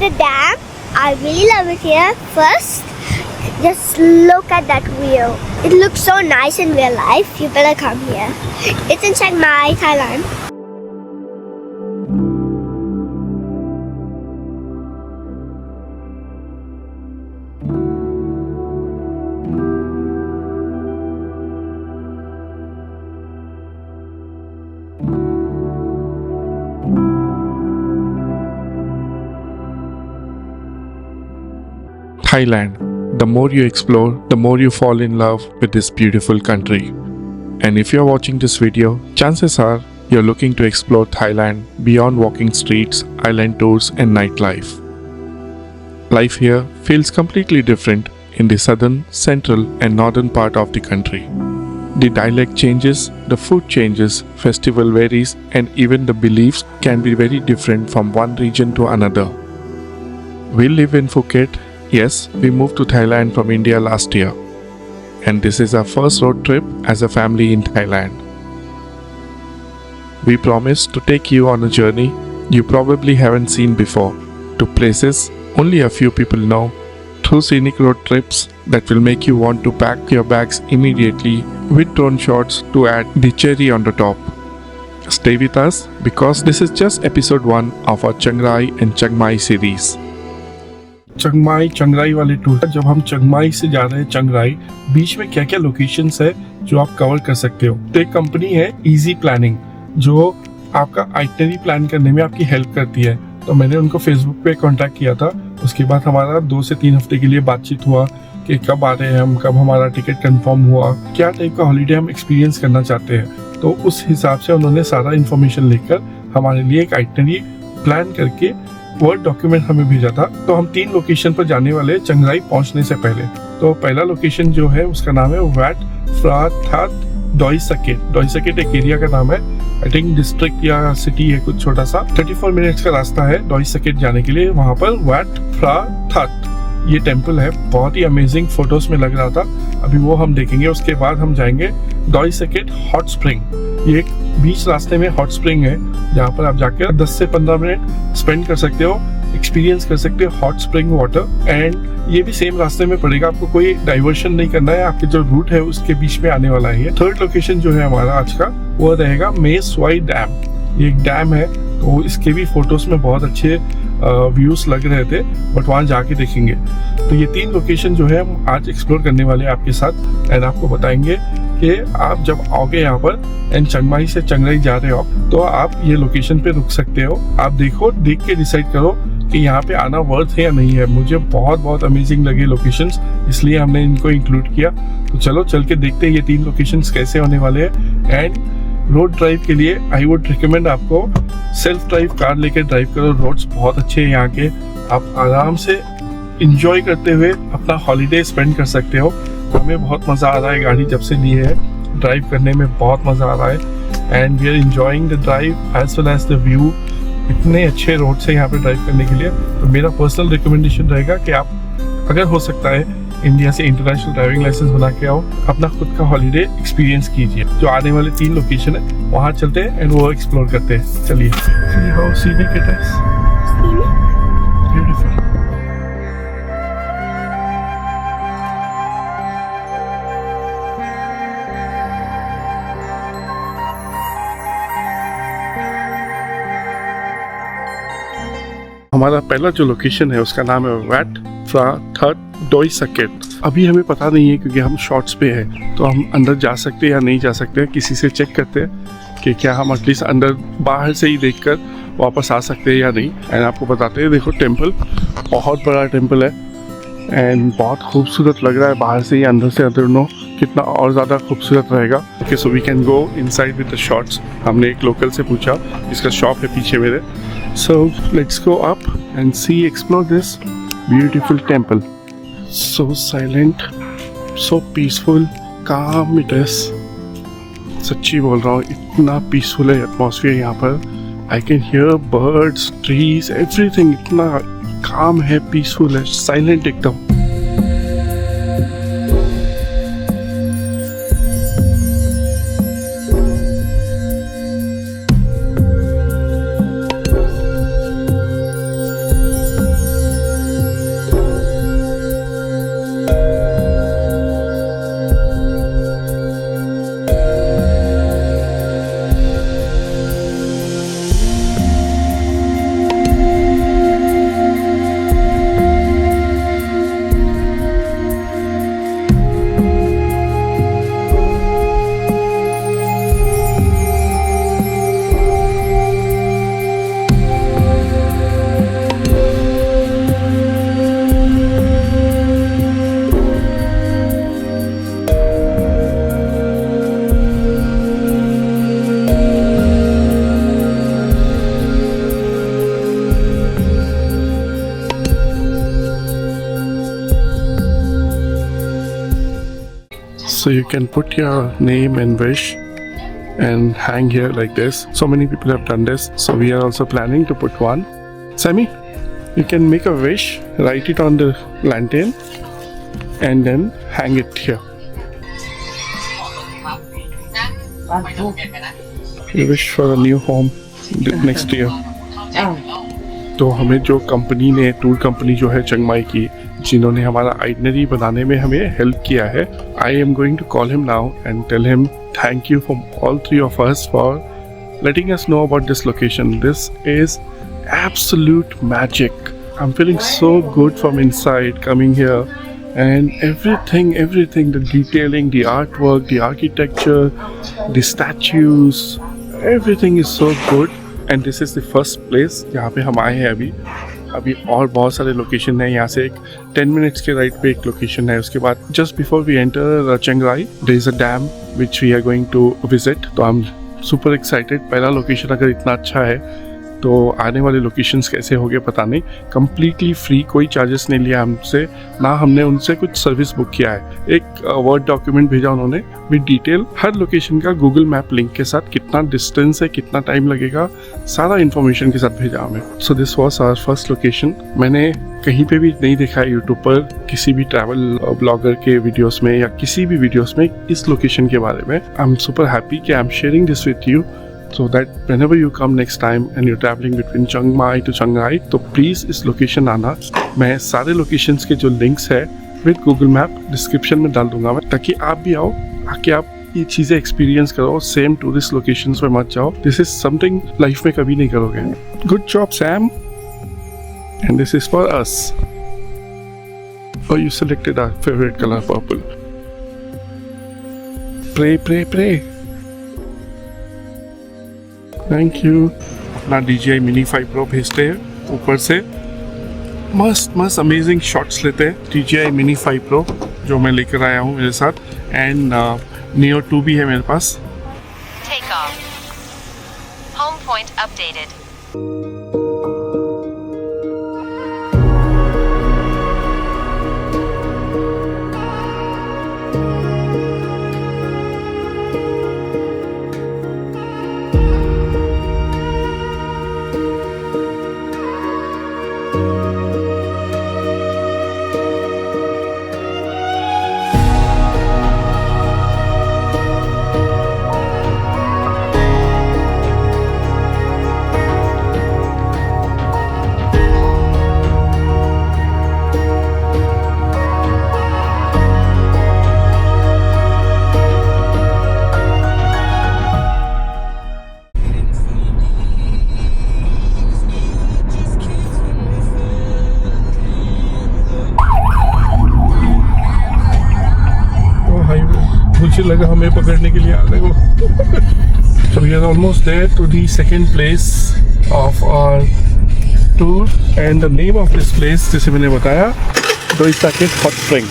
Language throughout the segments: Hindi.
the dam. I really love it here. First, just look at that view. It looks so nice in real life. You better come here. It's in Chiang Mai, Thailand. Thailand. The more you explore, the more you fall in love with this beautiful country. And if you're watching this video, chances are you're looking to explore Thailand beyond walking streets, island tours and nightlife. Life here feels completely different in the southern, central and northern part of the country. The dialect changes, the food changes, festival varies and even the beliefs can be very different from one region to another. We live in Phuket. Yes, we moved to Thailand from India last year, and this is our first road trip as a family in Thailand. We promise to take you on a journey you probably haven't seen before, to places only a few people know, through scenic road trips that will make you want to pack your bags immediately with drone shots to add the cherry on the top. Stay with us because this is just episode 1 of our Chiang Rai and Chiang Mai series. चिंग माई चिंग राई वाले टूर। जब हम चिंग माई से जा रहे हैं चिंग राई, बीच में क्या क्या लोकेशंस है जो आप कवर कर सकते हो। तो एक कंपनी है इजी प्लानिंग जो आपका आइटनरी प्लान करने में आपकी हेल्प करती है। तो मैंने उनको फेसबुक पे कांटेक्ट किया था। उसके बाद हमारा 2 से 3 हफ्ते के लिए बातचीत हुआ कि कब आ रहे हैं हम, कब हमारा टिकट कंफर्म हुआ, क्या टाइप का हॉलीडे हम एक्सपीरियंस करना चाहते हैं। तो उस हिसाब से उन्होंने सारा इन्फॉर्मेशन लेकर हमारे लिए एक आइटनरी प्लान करके वर्ड डॉक्यूमेंट हमें भेजा था। तो हम 3 लोकेशन पर जाने वाले चिंग राई पहुंचने से पहले। तो पहला लोकेशन जो है उसका नाम है Wat Phra That Doi Suket. Doi Suket एक एरिया का नाम है, आई थिंक डिस्ट्रिक्ट या सिटी है कुछ छोटा सा। 34 मिनट्स का रास्ता है डोई सकेट जाने के लिए। वहाँ पर वैट फ्रा थाट ये टेम्पल है, बहुत ही अमेजिंग फोटोज में लग रहा था। अभी वो हम देखेंगे। उसके बाद हम जाएंगे डोई सकेट हॉट स्प्रिंग। ये एक बीच रास्ते में हॉट स्प्रिंग है जहाँ पर आप जाकर 10 से 15 मिनट स्पेंड कर सकते हो, एक्सपीरियंस कर सकते हो हॉट स्प्रिंग वाटर। एंड ये भी सेम रास्ते में पड़ेगा, आपको कोई डाइवर्शन नहीं करना है, आपके जो रूट है उसके बीच में आने वाला है। थर्ड लोकेशन जो है हमारा आज का वो रहेगा मे स्वाई डैम। ये एक डैम है, तो इसके भी फोटोज में बहुत अच्छे व्यूज लग रहे थे, बट वहां जाके देखेंगे। तो ये 3 लोकेशन जो है हम आज एक्सप्लोर करने वाले हैं आपके साथ। एंड आपको बताएंगे कि आप जब आओगे यहाँ पर एंड चिंग माई से चिंग राई जा रहे हो तो आप ये लोकेशन पे रुक सकते हो। आप देखो, देख के डिसाइड करो कि यहाँ पे आना वर्थ है या नहीं है। मुझे बहुत अमेजिंग लगे लोकेशंस, इसलिए हमने इनको इंक्लूड किया। तो चलो चल के देखते हैं ये 3 लोकेशंस कैसे होने वाले हैं। एंड रोड ड्राइव के लिए आई वुड रिकमेंड आपको सेल्फ ड्राइव कार लेकर ड्राइव करो। रोड्स बहुत अच्छे हैं यहाँ के, आप आराम से इंजॉय करते हुए अपना हॉलीडे स्पेंड कर सकते हो। हमें बहुत मज़ा आ रहा है, गाड़ी जब से ली है ड्राइव करने में बहुत मज़ा आ रहा है। And we are enjoying the drive as well as the view. इतने अच्छे रोड से यहाँ पे ड्राइव करने के लिए। तो मेरा पर्सनल रिकमेंडेशन रहेगा कि आप अगर हो सकता है इंडिया से इंटरनेशनल ड्राइविंग लाइसेंस बना के आओ, अपना खुद का हॉलीडे एक्सपीरियंस कीजिए। जो आने वाले 3 लोकेशन है वहाँ चलते हैं एंड वो एक्सप्लोर करते हैं। चलिए। ब्यूटीफुल। हमारा पहला जो लोकेशन है उसका नाम है Wat Phra That Doi socket. अभी हमें पता नहीं है क्योंकि हम शॉर्ट्स पे हैं, तो हम अंदर जा सकते हैं या नहीं जा सकते हैं। किसी से चेक करते हैं कि क्या हम एटलीस्ट अंदर बाहर से ही देखकर वापस आ सकते हैं या नहीं। एंड आपको बताते हैं, देखो टेम्पल बहुत बड़ा टेम्पल है एंड बहुत खूबसूरत लग रहा है बाहर से ही। अंदर से अंदर नो कितना और ज़्यादा खूबसूरत रहेगा। Okay, so we can go inside with the shots. हमने एक लोकल से पूछा, इसका शॉप है पीछे मेरे। So let's go up and see, explore this beautiful temple. So silent, so peaceful, calm it is. सच्ची बोल रहा हूँ, इतना पीसफुल है एटमॉस्फेयर यहाँ पर। I can hear birds, trees, everything. इतना calm है, peaceful है, silent एकदम। So you can put your name and wish and hang here like this. So many people have done this. So we are also planning to put one. Sammy, you can make a wish, write it on the lantern and then hang it here. You wish for a new home next year. तो हमें जो कंपनी ने, टूर कंपनी जो है चिंग माई की, जिन्होंने हमारा आइटनरी बनाने में हमें हेल्प किया है, I am going to call him now and tell him thank you for all three of us for letting us know about this location. This is absolute magic. I'm feeling so good from inside coming here, and everything, the detailing, the artwork, the architecture, the statues, everything is so good. And this is the first place जहाँ पे हम आए हैं अभी और बहुत सारे लोकेशन है। यहाँ से एक 10 मिनट्स के राइट पे एक लोकेशन है। उसके बाद just before we enter Chiang Rai there is a dam which we are going to visit. तो आई एम सुपर एक्साइटेड। पहला लोकेशन अगर इतना अच्छा है तो आने वाले लोकेशंस कैसे होंगे पता नहीं। कम्प्लीटली फ्री, कोई चार्जेस नहीं लिया हमसे, ना हमने उनसे कुछ सर्विस बुक किया है। एक वर्ड डॉक्यूमेंट भेजा उन्होंने विद डिटेल हर लोकेशन का, गूगल मैप लिंक के साथ, कितना डिस्टेंस है, कितना टाइम लगेगा, सारा इन्फॉर्मेशन के साथ भेजा हमें। So this was our first location. मैंने कहीं पे भी नहीं देखा है यूट्यूब पर किसी भी ट्रैवल ब्लॉगर के वीडियोस में या किसी भी वीडियोस में इस लोकेशन के बारे में। आई एम सुपर हैप्पी कि I am sharing this with you so that whenever you come next time and you're traveling between Chiang Mai to Chiang Rai, तो प्लीज़ इस लोकेशन आना। मैं सारे लोकेशंस के जो लिंक्स है विद गूगल मैप डिस्क्रिप्शन में डाल दूंगा मैं, ताकि आप भी आओ, आके आप ये चीज़ें एक्सपीरियंस करो। सेम टूरिस्ट लोकेशंस में मत जाओ। दिस इज समथिंग लाइफ में कभी नहीं करोगे। Good job Sam, and this is for us. Oh, you selected our favorite color, purple. Pray, pray, pray. Thank you. अपना DJI Mini 5 Pro भेजते हैं ऊपर से, मस्त अमेजिंग शॉट्स लेते हैं। DJI Mini 5 Pro जो मैं लेकर आया हूँ मेरे साथ, एंड Neo 2 भी है मेरे पास। Take off. Home point updated. मुझे लगा हमें पकड़ने के लिए आने को। So we are almost there to the second place of our tour, and the name of this place जैसे मैंने बताया Doi Saket Hot Spring।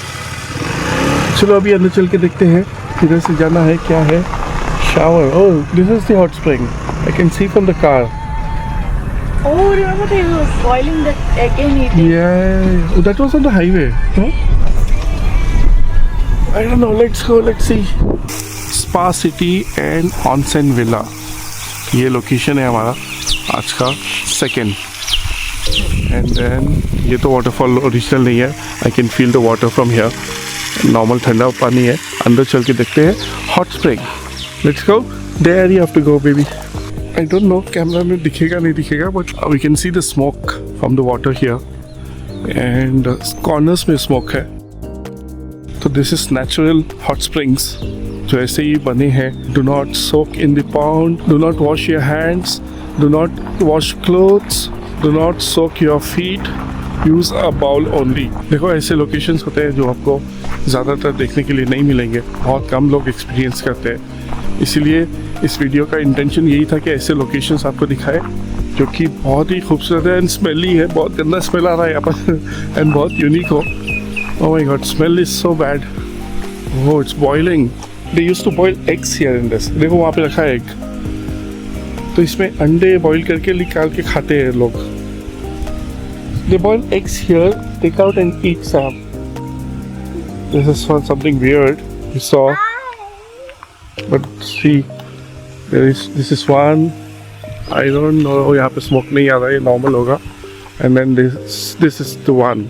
चलो अभी अंदर चल के देखते हैं किधर से जाना है, क्या है। Shower, oh this is the hot spring, I can see from the car। Oh, remember they were boiling the egg and eating? Yeah, oh, that was on the highway, huh? I don't know, let's go, let's see। Spa City and Onsen Villa, ये लोकेशन है हमारा आज का सेकेंड। एंड देन ये तो वाटरफॉल ओरिजिनल नहीं है, I can feel the water from here. Normal ठंडा पानी है। अंदर चल के देखते हैं hot spring. Let's go, there you have to go baby. I don't know camera में दिखेगा नहीं दिखेगा, but we can see the smoke from the water here, and corners में स्मोक है। तो this is natural hot springs जो ऐसे ही बने हैं। Do not soak in the pond, do not wash your hands, do not wash clothes, do not soak your feet, use a bowl only. देखो ऐसे लोकेशंस होते हैं जो आपको ज़्यादातर देखने के लिए नहीं मिलेंगे, बहुत कम लोग एक्सपीरियंस करते हैं। इसीलिए इस वीडियो का इंटेंशन यही था कि ऐसे लोकेशंस आपको दिखाए जो कि बहुत ही खूबसूरत है एंड स्मेली है। बहुत गंदा स्मेल आ रहा है यहाँ पर एंड बहुत यूनिक हो। Oh my god, smell is so bad. Oh, it's boiling. They used to boil eggs here in this. देखो वहाँ पे रखा है एग, तो इसमें अंडे बॉईल करके निकाल के खाते हैं लोग। They boil eggs here, take out and eat some. This is something weird. you saw. But see, this is one. I don't know, यहाँ पे smoke नहीं आ रहा है, normal होगा. And then this is the one.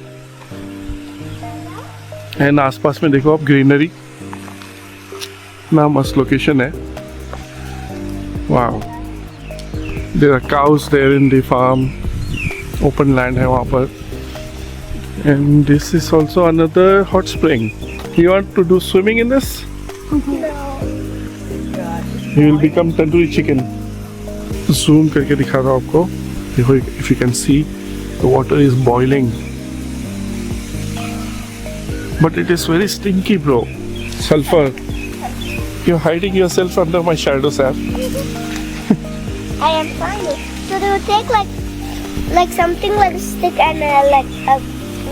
And आसपास में देखो आप greenery. ना मस्त लोकेशन है. Wow. There are cows there in the farm. Open land है वहाँ पर. And this is also another hot spring. You want to do swimming in this? You will become tandoori chicken. Zoom करके दिखा रहा हूँ आपको. देखो, if you can see, the water is boiling. But it is very stinky, bro. Sulfur. You're hiding yourself under my shadow, Saf. I am finding. So they would take like something like a stick and like a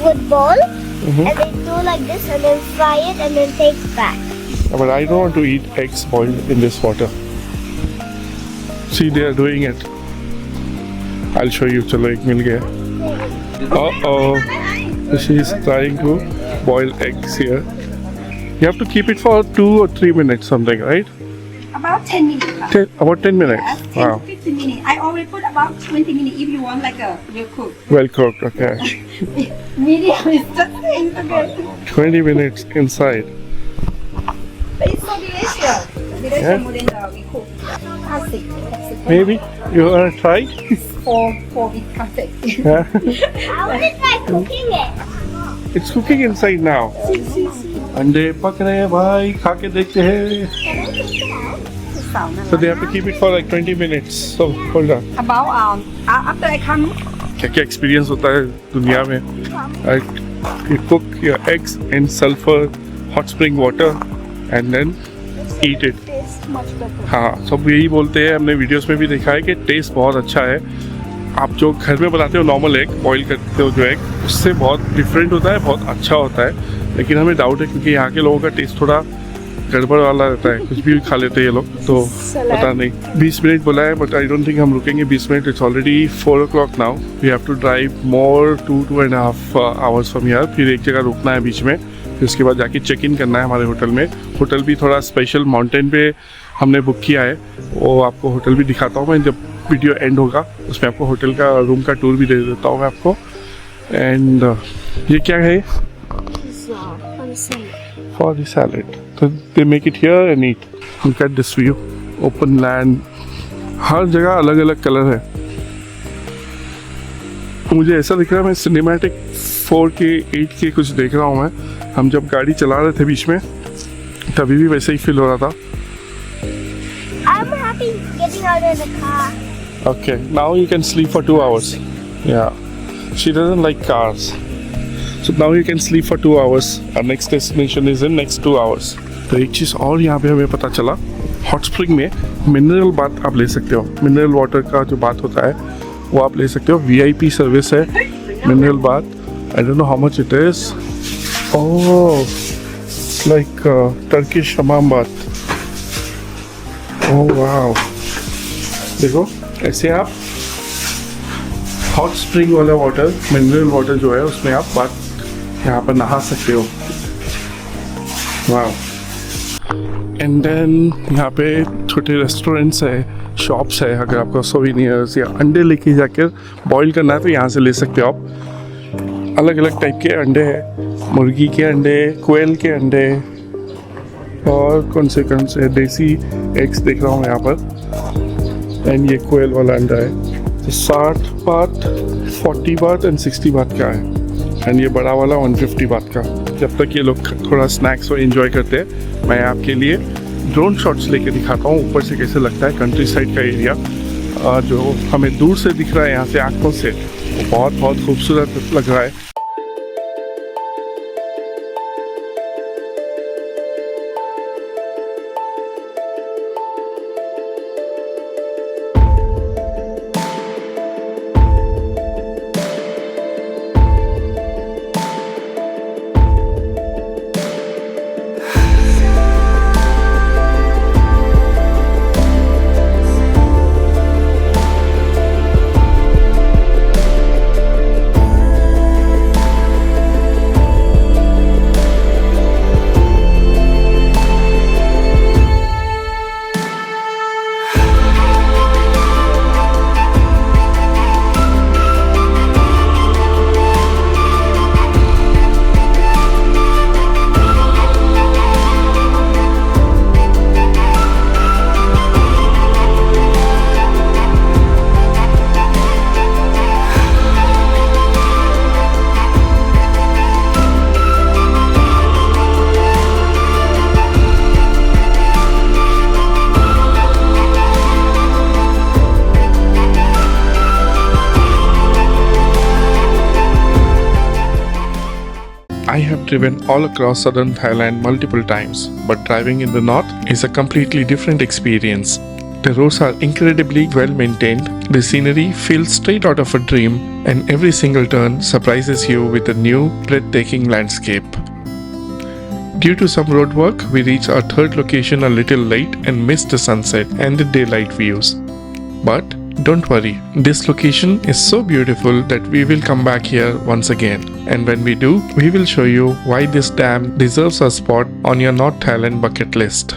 wood ball, and they do like this and then fry it and then take back. But I don't want to eat eggs boiled in this water. See, they are doing it. I'll show you. चलो एक मिल गया. Uh-oh. She is trying to boil eggs here. You have to keep it for 2 or 3 minutes, something, right? About 10 minutes. About 10 minutes. 10 Wow. to 15 minutes. I always put about 20 minutes if you want like a real cook. Well cooked. Okay. Medium is just okay. 20 minutes inside. But it's so delicious. Delicious Yeah. more than we cook. Classic. Maybe you wanna try? For with classic. Yeah. I want to try cooking it. It's cooking inside now. अंडे पक रहे हैं भाई, खा के देखते हैं. So they have to keep it for like 20 minutes. So hold on. About after I come, क्या क्या एक्सपीरियंस होता है दुनिया में. You cook your eggs in sulfur hot spring water and then eat it. हाँ, सब यही बोलते हैं. हमने वीडियोस में भी देखा है कि टेस्ट बहुत अच्छा है. आप जो घर में बनाते हो नॉर्मल एग बॉईल करते हो जो एग, उससे बहुत डिफरेंट होता है, बहुत अच्छा होता है. लेकिन हमें डाउट है क्योंकि यहाँ के लोगों का टेस्ट थोड़ा गड़बड़ वाला रहता है. कुछ भी खा लेते हैं ये लोग, तो पता नहीं. 20 मिनट बोला है, बट आई डोंट थिंक हम रुकेंगे 20 minute. It's already 4 o'clock now. We have to drive more 2.5 hours from here. फिर एक जगह रुकना है बीच में, फिर उसके बाद जाके चेक इन करना है हमारे होटल में. होटल भी थोड़ा स्पेशल माउंटेन पे हमने बुक किया है. वो आपको होटल भी दिखाता हूँ मैं जब वीडियो एंड होगा. उसमें आपको होटल का रूम का टूर भी दे देता हूँ मैं आपको. एंड ये क्या है? For the salad. So they make it here and eat. Look at this view. Open land. हर जगह अलग अलग कलर है. मुझे ऐसा दिख रहा है मैं सिनेमैटिक 4K 8K कुछ देख रहा हूँ मैं. हम जब गाड़ी चला रहे थे बीच में तभी भी वैसे ही फील हो रहा था. I'm happy getting out of the car. Okay, now you can sleep for 2 hours. Yeah, she doesn't like cars. So now you can sleep for 2 hours. Our next destination is in next 2 hours. तो एक चीज़ और यहाँ पे हमें पता चला, हॉट स्प्रिंग में मिनरल बाथ आप ले सकते हो. मिनरल वाटर का जो बात होता है वो आप ले सकते हो. VIP सर्विस है mineral bath. I don't know how much it is. Oh, it's like Turkish hammam bath. Oh wow. देखो ऐसे आप हॉट स्प्रिंग वाला वाटर, मिनरल वाटर जो है उसमें आप बात यहाँ पर नहा सकते हो. वाह. एंड देन यहाँ पे छोटे रेस्टोरेंट्स है, शॉप्स है. अगर आपको सोवेनियर्स या अंडे लेके जाकर बॉईल करना है तो यहाँ से ले सकते हो आप. अलग अलग टाइप के अंडे हैं. मुर्गी के अंडे, क्वेल के अंडे और कौन से देसी एग्स देख रहा हूँ यहाँ पर. एंड ये कोयल वाला अंडा है. तो 60 बात, 40 बात एंड 60 बात का है. एंड ये बड़ा वाला 150 बात का. जब तक ये लोग थोड़ा स्नैक्स और एंजॉय करते हैं, मैं आपके लिए ड्रोन शॉट्स लेके दिखाता हूँ ऊपर से कैसे लगता है कंट्री साइड का एरिया. जो हमें दूर से दिख रहा है यहाँ से आँखों से, वो बहुत बहुत खूबसूरत लग रहा है. I have driven all across southern Thailand multiple times, but driving in the north is a completely different experience. The roads are incredibly well maintained, the scenery feels straight out of a dream, and every single turn surprises you with a new, breathtaking landscape. Due to some road work, we reached our third location a little late and missed the sunset and the daylight views. But don't worry, this location is so beautiful that we will come back here once again. And when we do, we will show you why this dam deserves a spot on your North Thailand bucket list.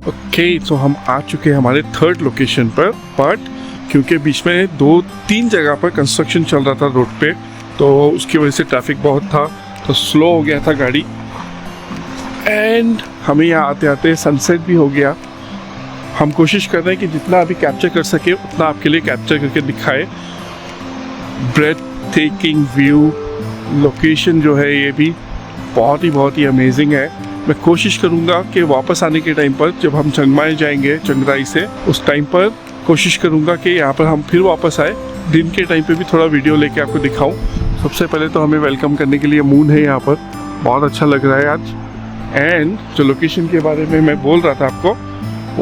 Okay तो हम आ चुके हैं हमारे थर्ड लोकेशन पर, बट क्योंकि बीच में 2-3 जगह पर कंस्ट्रक्शन चल रहा था रोड पे, तो उसकी वजह से ट्रैफिक बहुत था, तो स्लो हो गया था गाड़ी। एंड हमें यहाँ आते आते सनसेट भी हो गया। हम कोशिश कर रहे हैं कि जितना अभी कैप्चर कर सके उतना आपके लिए कैप्चर करके दिखाए। ब्रेथ टेकिंग व्यू, लोकेशन जो है ये भी बहुत ही अमेजिंग है। मैं कोशिश करूँगा कि वापस आने के टाइम पर जब हम चिंगमाई जाएंगे चिंगराई से, उस टाइम पर कोशिश करूँगा कि यहाँ पर हम फिर वापस आए, दिन के टाइम पे भी थोड़ा वीडियो लेके आपको दिखाऊं। सबसे पहले तो हमें वेलकम करने के लिए मून है यहाँ पर, बहुत अच्छा लग रहा है आज। एंड जो लोकेशन के बारे में मैं बोल रहा था आपको,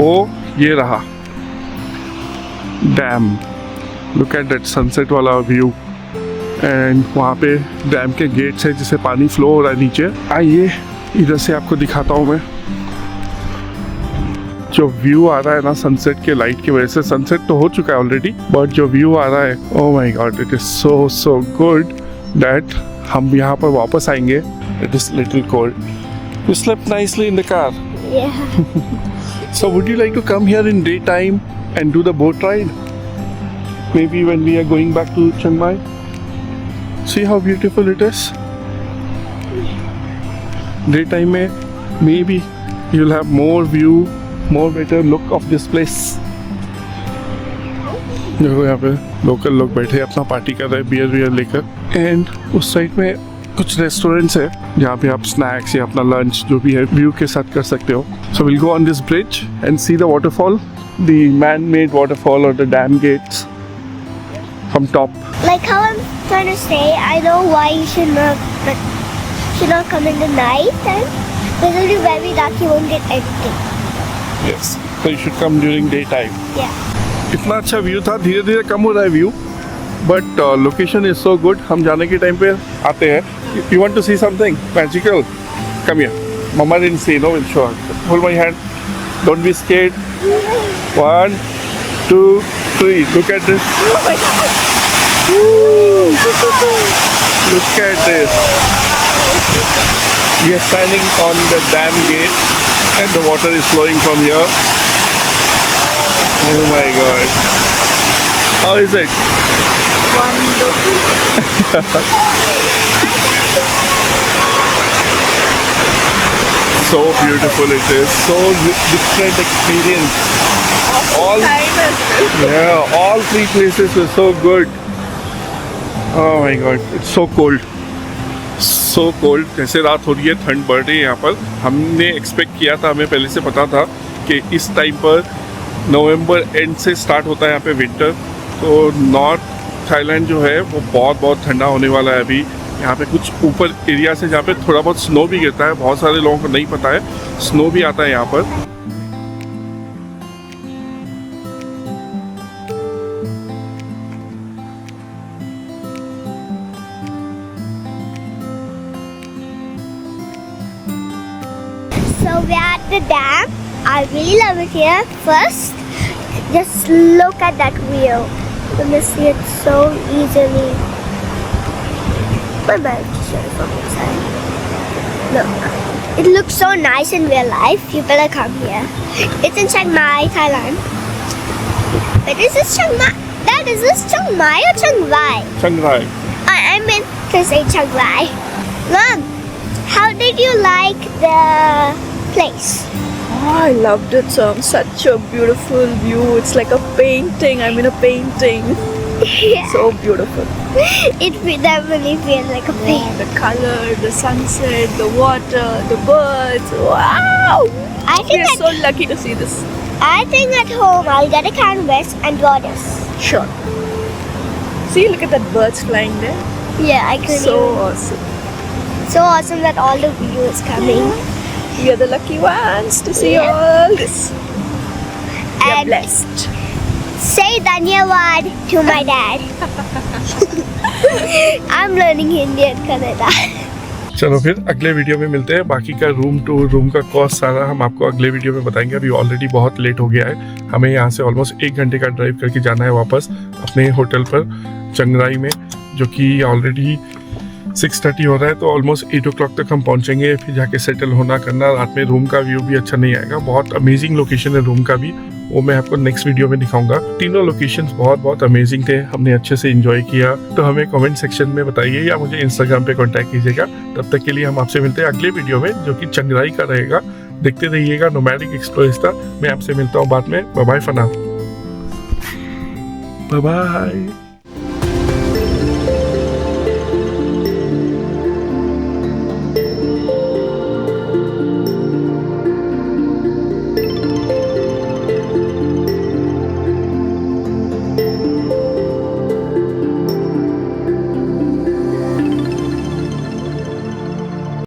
वो ये रहा dam. Look at that sunset वाला व्यू। एंड वहाँ पे डैम के गेट्स है जिससे पानी फ्लो हो रहा है नीचे। आइए इधर से आपको दिखाता हूँ मैं। जो व्यू आ रहा है ना सनसेट के लाइट की वजह से, सनसेट तो हो चुका है ऑलरेडी, बट जो व्यू आ रहा है, oh my God, it is so good that हम यहाँ पर वापस आएंगे। It is little cold. You slept nicely in the car. Yeah. So would you like to come here in daytime and do the boat ride? Maybe when we are going back to Chiang Mai. See how beautiful it is? Daytime में maybe you'll have more view, more better look of this place. देखो यहाँ पे लोकल लोग बैठे अपना पार्टी कर रहे हैं बियर लेकर। एंड उस साइड में कुछ रेस्टोरेंट्स है जहाँ पे आप स्नैक्स या अपना लंच जो भी है व्यू के साथ कर सकते हो। So will go on this bridge and see the waterfall, the man made waterfall और the dam gates from top. Like how I'm trying to say, I know why you should not come in the night time, because it'll be very dark, you won't get anything. Yes, so you should come during daytime. Yeah. इतना अच्छा व्यू था, धीरे धीरे कम हो रहा है view, but location is so good. हम जाने के टाइम पे आते हैं। You want to see something magical? Come here. Mama didn't see, no will show. Hold my hand, don't be scared. 1 2 3, look at this. Look at this. We are standing on the dam gate and the water is flowing from here. Oh my god. How is it? So beautiful it is. So different experience. All 3 places were so good. Oh my god, it's so cold. So cold. जैसे रात हो रही है, ठंड बढ़ रही है यहाँ पर। हमने एक्सपेक्ट किया था, हमें पहले से पता था कि इस टाइम पर नवंबर एंड से स्टार्ट होता है यहाँ पे विंटर। तो नॉर्थ थाईलैंड जो है वो बहुत ठंडा होने वाला है अभी। यहाँ पे कुछ ऊपर एरिया से जहाँ पे थोड़ा बहुत स्नो भी गिरता है, बहुत सारे लोगों को नहीं पता है, स्नो भी आता है यहाँ पर। So we are at the dam. I really love it here. First, just look at that view. You can see it so easily. But I'll show you from inside. Look, it looks so nice in real life. You better come here. It's in Chiang Mai, Thailand. Wait, is this Chiang Mai? Dad, is this Chiang Mai or Chiang Rai? Chiang Rai. I meant to say Chiang Rai. Mom, how did you like the place? Oh, I loved it, Sam. Such a beautiful view. It's like a painting. I'm in a painting. Yeah. So beautiful. It definitely feels like a place. The color, the sunset, the water, the birds. Wow! I think We're at, so lucky to see this. I think at home I'll get a canvas and draw this. Sure. See, look at that birds flying there. Yeah, I could. So awesome. So awesome that all the view is coming. We are the lucky ones to see all this. We are And blessed. say Dhanyavad to my dad. I'm learning Hindi and Kannada. चलो फिर अगले वीडियो में मिलते हैं। बाकी का रूम टूर, रूम का कॉस्ट सारा हम आपको अगले वीडियो में बताएंगे। अभी ऑलरेडी बहुत लेट हो गया है, हमें यहाँ से ऑलमोस्ट 1 घंटे का ड्राइव करके जाना है वापस अपने होटल पर चंगराई में, जो कि ऑलरेडी 6:30 हो रहा है। तो ऑलमोस्ट 8 o'clock तक हम पहुँचेंगे, फिर जाके सेटल होना करना। रात में रूम का व्यू भी अच्छा नहीं आएगा, बहुत अमेजिंग लोकेशन है रूम का भी, वो मैं आपको नेक्स्ट वीडियो में दिखाऊंगा। तीनों लोकेशंस बहुत अमेजिंग थे, हमने अच्छे से एंजॉय किया। तो हमें कमेंट सेक्शन में बताइए या मुझे इंस्टाग्राम पे कांटेक्ट कीजिएगा। तब तक के लिए हम आपसे मिलते हैं अगले वीडियो में, जो कि चंगराई का रहेगा। देखते रहिएगा नोमैडिक एक्सप्लोरेस्टा। मैं आपसे मिलता हूँ बाद में। Bye bye for now. Bye bye.